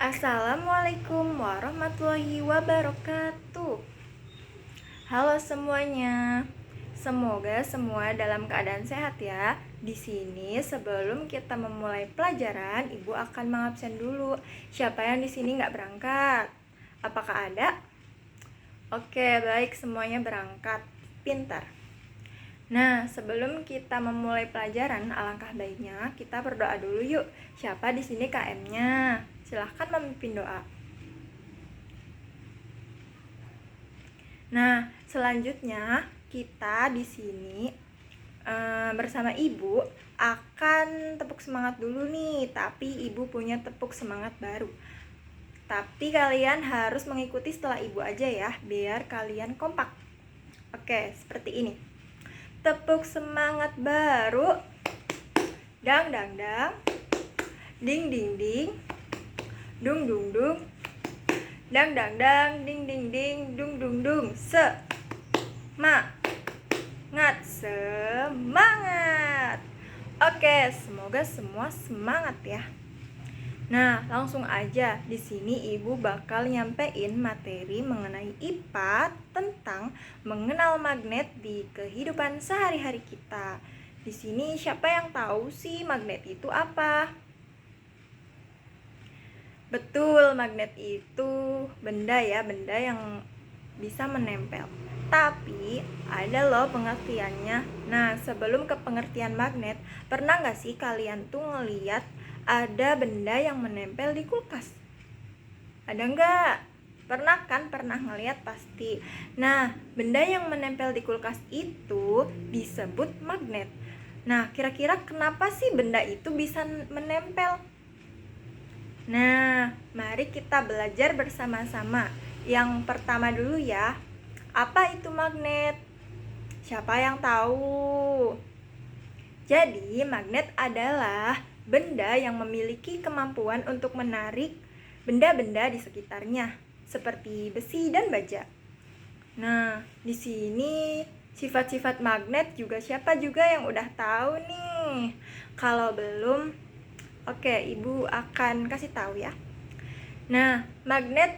Assalamualaikum warahmatullahi wabarakatuh. Halo semuanya. Semoga semua dalam keadaan sehat ya. Di sini sebelum kita memulai pelajaran, Ibu akan mengabsen dulu. Siapa yang di sini nggak berangkat? Apakah ada? Oke, baik, semuanya berangkat. Pintar. Nah, sebelum kita memulai pelajaran, alangkah baiknya kita berdoa dulu yuk. Siapa di sini KM-nya? Silahkan memimpin doa. Nah, selanjutnya kita di sini bersama Ibu akan tepuk semangat dulu nih. Tapi Ibu punya tepuk semangat baru. Tapi kalian harus mengikuti setelah Ibu aja ya, biar kalian kompak. Oke, seperti ini. Tepuk semangat baru. Dang dang dang. Ding ding ding. Dung dung dung. Dang dang dang. Ding ding ding. Dung dung dung. Semangat. Oke, semoga semua semangat ya. Nah, langsung aja di sini Ibu bakal nyampein materi mengenai IPA tentang mengenal magnet di kehidupan sehari-hari kita. Di sini siapa yang tahu sih magnet itu apa? Betul, magnet itu benda ya, benda yang bisa menempel. Tapi ada loh pengertiannya. Nah, sebelum ke pengertian magnet, pernah nggak sih kalian tuh ngeliat ada benda yang menempel di kulkas? Ada nggak? Pernah kan? Pernah ngeliat pasti. Nah, benda yang menempel di kulkas itu disebut magnet. Nah, kira-kira kenapa sih benda itu bisa menempel? Nah, mari kita belajar bersama-sama. Yang pertama dulu ya, apa itu magnet? Siapa yang tahu? Jadi, magnet adalah benda yang memiliki kemampuan untuk menarik benda-benda di sekitarnya, seperti besi dan baja. Nah, di sini sifat-sifat magnet juga siapa juga yang udah tahu nih? Kalau belum, oke, Ibu akan kasih tahu ya. Nah, magnet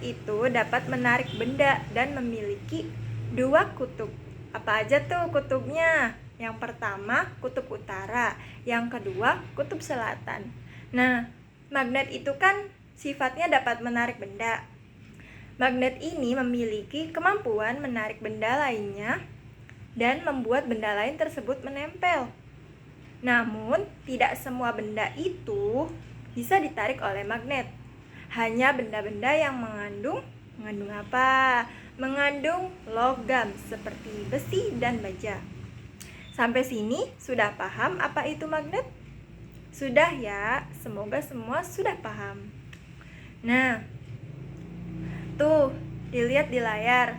itu dapat menarik benda dan memiliki dua kutub. Apa aja tuh kutubnya? Yang pertama kutub utara, yang kedua kutub selatan. Nah, magnet itu kan sifatnya dapat menarik benda. Magnet ini memiliki kemampuan menarik benda lainnya dan membuat benda lain tersebut menempel. Namun, tidak semua benda itu bisa ditarik oleh magnet. Hanya benda-benda yang mengandung apa? Mengandung logam seperti besi dan baja. Sampai sini sudah paham apa itu magnet? Sudah ya, semoga semua sudah paham. Nah, tuh dilihat di layar.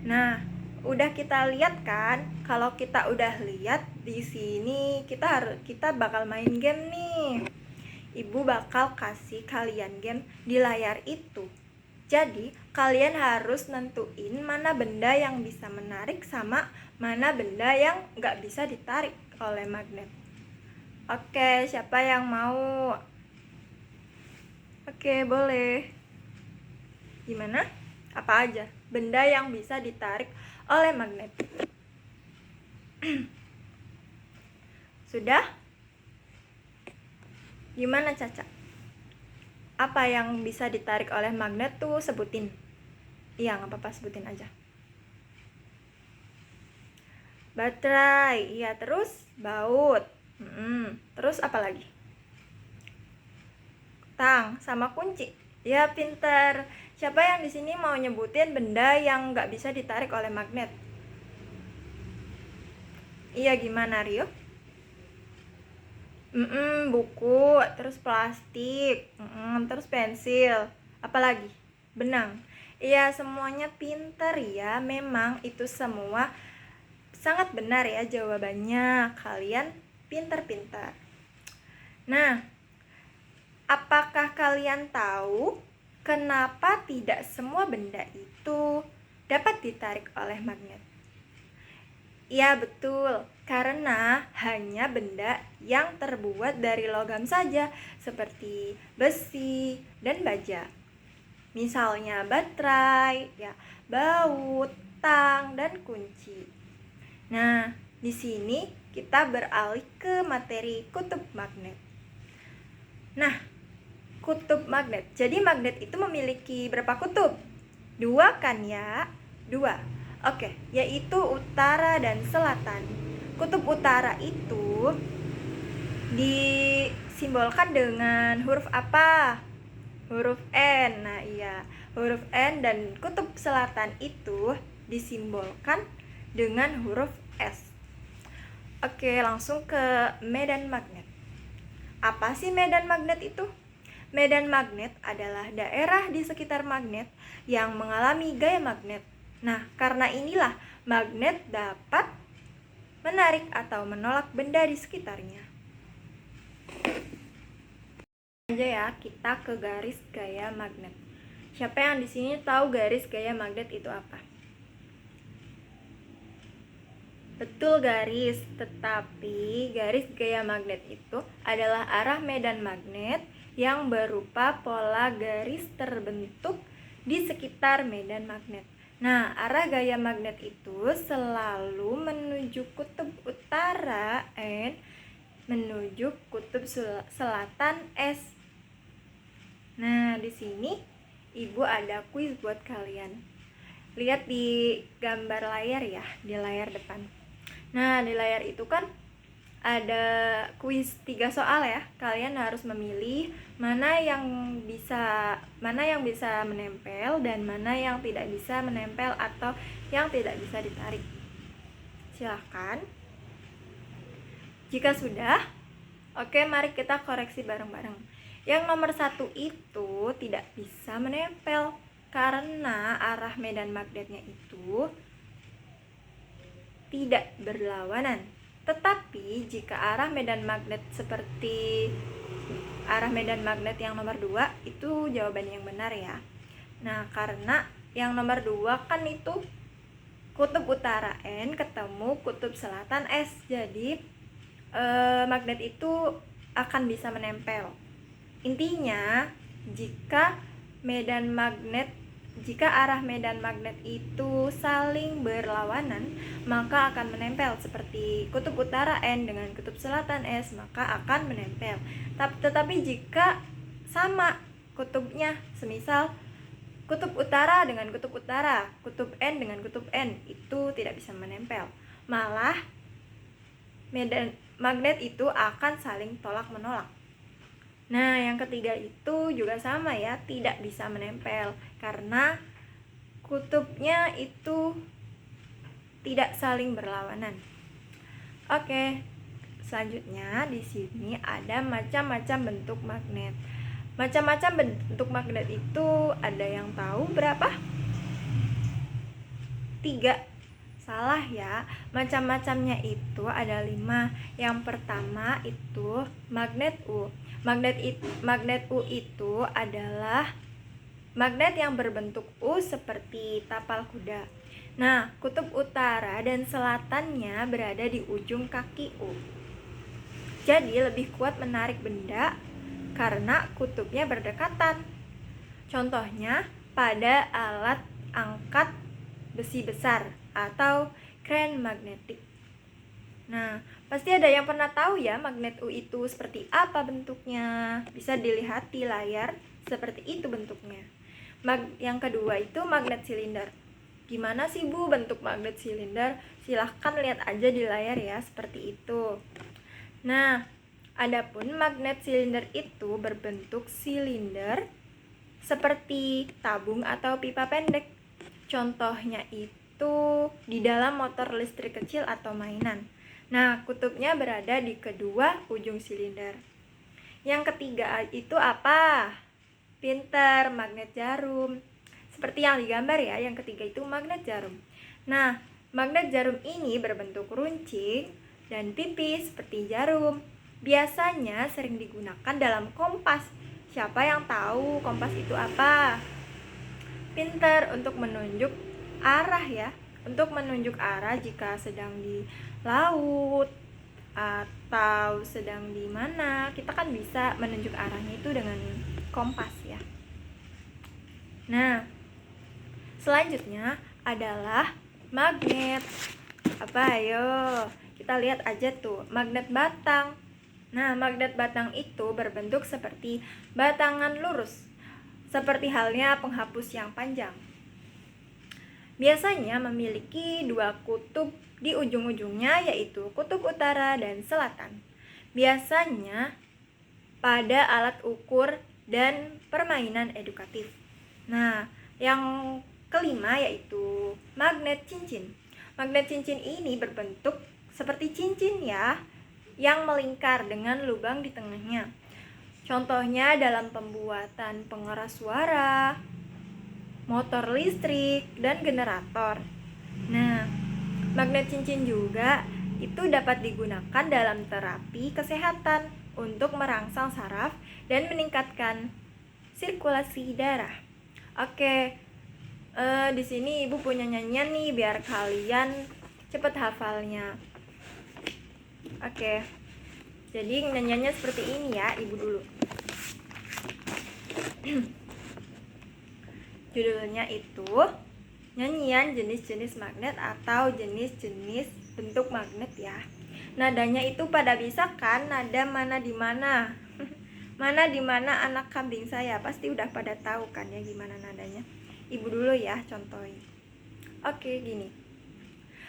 Nah, udah kita lihat kan? Kalau kita udah lihat di sini, kita bakal main game nih. Ibu bakal kasih kalian game di layar itu. Jadi, kalian harus nentuin mana benda yang bisa menarik sama mana benda yang nggak bisa ditarik oleh magnet. Oke, siapa yang mau? Oke, boleh. Gimana? Apa aja benda yang bisa ditarik oleh magnet? Sudah? Gimana Caca? Apa yang bisa ditarik oleh magnet tuh sebutin. Iya, nggak apa-apa, sebutin aja. Baterai, iya, terus baut. Terus apa lagi? Tang sama kunci. Ya, pinter. Siapa yang di sini mau nyebutin benda yang nggak bisa ditarik oleh magnet? Iya, gimana Rio? Buku, terus plastik, terus pensil, apalagi? Benang. Iya, semuanya pintar ya. Memang itu semua sangat benar ya jawabannya. Kalian pintar-pintar. Nah, apakah kalian tahu kenapa tidak semua benda itu dapat ditarik oleh magnet? Iya, betul. Karena hanya benda yang terbuat dari logam saja seperti besi dan baja. Misalnya baterai, ya, baut, tang, dan kunci. Nah, di sini kita beralih ke materi kutub magnet. Nah, kutub magnet. Jadi magnet itu memiliki berapa kutub? 2 kan ya? 2. Oke, yaitu utara dan selatan. Kutub utara itu disimbolkan dengan huruf apa? Huruf N. Nah, iya, huruf N. Dan kutub selatan itu disimbolkan dengan huruf S. Oke, langsung ke medan magnet. Apa sih medan magnet itu? Medan magnet adalah daerah di sekitar magnet yang mengalami gaya magnet. Nah, karena inilah magnet dapat menarik atau menolak benda di sekitarnya. Aja ya, kita ke garis gaya magnet. Siapa yang di sini tahu garis gaya magnet itu apa? Betul garis, tetapi garis gaya magnet itu adalah arah medan magnet yang berupa pola garis terbentuk di sekitar medan magnet. Nah, arah gaya magnet itu selalu menuju kutub utara N, menuju kutub selatan S. Nah, di sini Ibu ada kuis buat kalian. Lihat di gambar layar ya, di layar depan. Nah, di layar itu kan ada kuis 3 soal ya. Kalian harus memilih mana yang bisa menempel dan mana yang tidak bisa menempel atau yang tidak bisa ditarik. Silahkan. Jika sudah, oke, mari kita koreksi bareng-bareng. Yang nomor 1 itu tidak bisa menempel karena arah medan magnetnya itu tidak berlawanan. Tetapi jika arah medan magnet seperti arah medan magnet yang nomor 2, itu jawaban yang benar ya. Nah, karena yang nomor 2 kan itu kutub utara N ketemu kutub selatan S. Jadi magnet itu akan bisa menempel. Intinya, jika arah medan magnet itu saling berlawanan, maka akan menempel. Seperti kutub utara N dengan kutub selatan S, maka akan menempel. Tetapi jika sama kutubnya, semisal kutub utara dengan kutub utara, kutub N dengan kutub N, itu tidak bisa menempel. Malah medan magnet itu akan saling tolak-menolak. Nah, yang ketiga itu juga sama ya, tidak bisa menempel karena kutubnya itu tidak saling berlawanan. Oke, selanjutnya di sini ada macam-macam bentuk magnet. Macam-macam bentuk magnet itu ada yang tahu berapa? 3. Salah ya, macam-macamnya itu ada 5. Yang pertama itu magnet U. Magnet U itu adalah magnet yang berbentuk U seperti tapal kuda. Nah, kutub utara dan selatannya berada di ujung kaki U. Jadi lebih kuat menarik benda karena kutubnya berdekatan. Contohnya pada alat angkat besi besar atau kren magnetik. Nah, pasti ada yang pernah tahu ya magnet U itu seperti apa bentuknya. Bisa dilihat di layar, seperti itu bentuknya. Yang kedua itu magnet silinder. Gimana sih Bu bentuk magnet silinder? Silahkan lihat aja di layar ya, seperti itu. Nah, adapun magnet silinder itu berbentuk silinder seperti tabung atau pipa pendek. Contohnya itu di dalam motor listrik kecil atau mainan. Nah, kutubnya berada di kedua ujung silinder. Yang ketiga itu apa? Pinter, magnet jarum. Seperti yang digambar ya, yang ketiga itu magnet jarum. Nah, magnet jarum ini berbentuk runcing dan tipis seperti jarum. Biasanya sering digunakan dalam kompas. Siapa yang tahu kompas itu apa? Pinter, untuk menunjuk arah ya. Untuk menunjuk arah jika sedang di laut atau sedang di mana, kita kan bisa menunjuk arahnya itu dengan kompas ya. Nah, selanjutnya adalah magnet. Apa? Ayo, kita lihat aja tuh, magnet batang. Nah, magnet batang itu berbentuk seperti batangan lurus, seperti halnya penghapus yang panjang. Biasanya memiliki dua kutub di ujung-ujungnya, yaitu kutub utara dan selatan. Biasanya pada alat ukur dan permainan edukatif. Nah, yang kelima yaitu magnet cincin. Magnet cincin ini berbentuk seperti cincin ya, yang melingkar dengan lubang di tengahnya. Contohnya dalam pembuatan pengeras suara, motor listrik, dan generator. Nah, magnet cincin juga itu dapat digunakan dalam terapi kesehatan untuk merangsang saraf dan meningkatkan sirkulasi darah. Oke, di sini ibu punya nyanyian nih biar kalian cepet hafalnya. Oke, jadi nyanyiannya seperti ini ya, ibu dulu. Judulnya itu nyanyian jenis-jenis magnet atau jenis-jenis bentuk magnet ya. Nadanya itu pada bisa kan nada mana di mana? Mana di mana anak kambing saya? Pasti udah pada tahu kan ya gimana nadanya. Ibu dulu ya contohin. Oke, gini.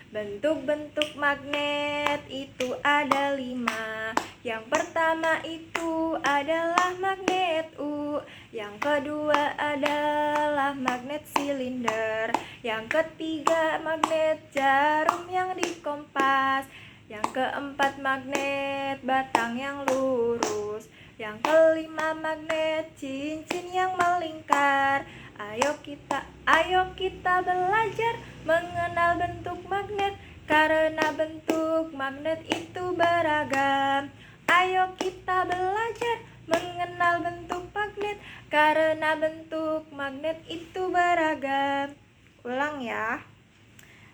Bentuk-bentuk magnet itu ada 5. Yang pertama itu adalah magnet U. Yang kedua adalah magnet silinder. Yang ketiga magnet jarum yang dikompas. Yang keempat magnet batang yang lurus. Yang kelima magnet cincin yang melingkar. Ayo kita belajar mengenal bentuk magnet, karena bentuk magnet itu beragam. Ayo kita belajar mengenal bentuk magnet, karena bentuk magnet itu beragam. Ulang ya.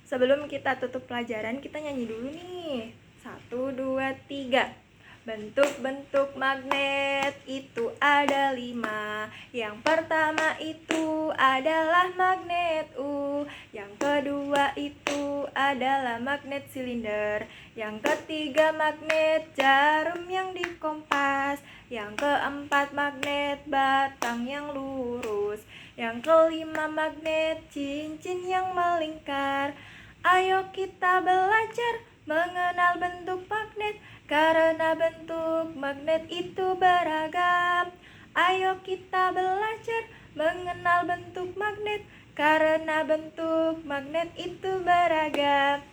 Sebelum kita tutup pelajaran, kita nyanyi dulu nih. 1, 2, 3. Bentuk-bentuk magnet itu ada 5. Yang pertama itu adalah magnet U. Yang kedua itu adalah magnet silinder. Yang ketiga magnet jarum yang dikompas. Yang keempat magnet batang yang lurus. Yang kelima magnet cincin yang melingkar. Ayo kita belajar mengenal bentuk magnet, karena bentuk magnet itu beragam. Ayo kita belajar mengenal bentuk magnet, karena bentuk magnet itu beragam.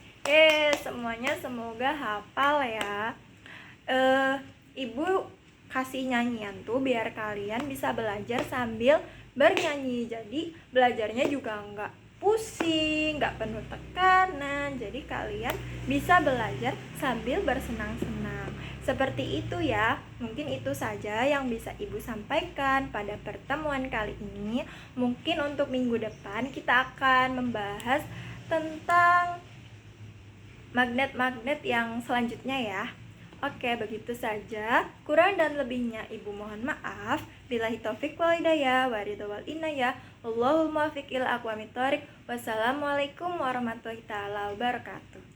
Semuanya semoga hafal ya. Ibu kasih nyanyian tuh biar kalian bisa belajar sambil bernyanyi. Jadi belajarnya juga enggak pusing, nggak penuh tekanan. Jadi kalian bisa belajar sambil bersenang-senang. Seperti itu ya. Mungkin itu saja yang bisa ibu sampaikan pada pertemuan kali ini. Mungkin untuk minggu depan kita akan membahas tentang magnet-magnet yang selanjutnya ya. Oke, begitu saja. Kurang dan lebihnya ibu mohon maaf. Billahi taufik wal hidayah, waridho wal inayah. Allahumma fiqil aqwamit thoriq. Wassalamualaikum warahmatullahi taala wabarakatuh.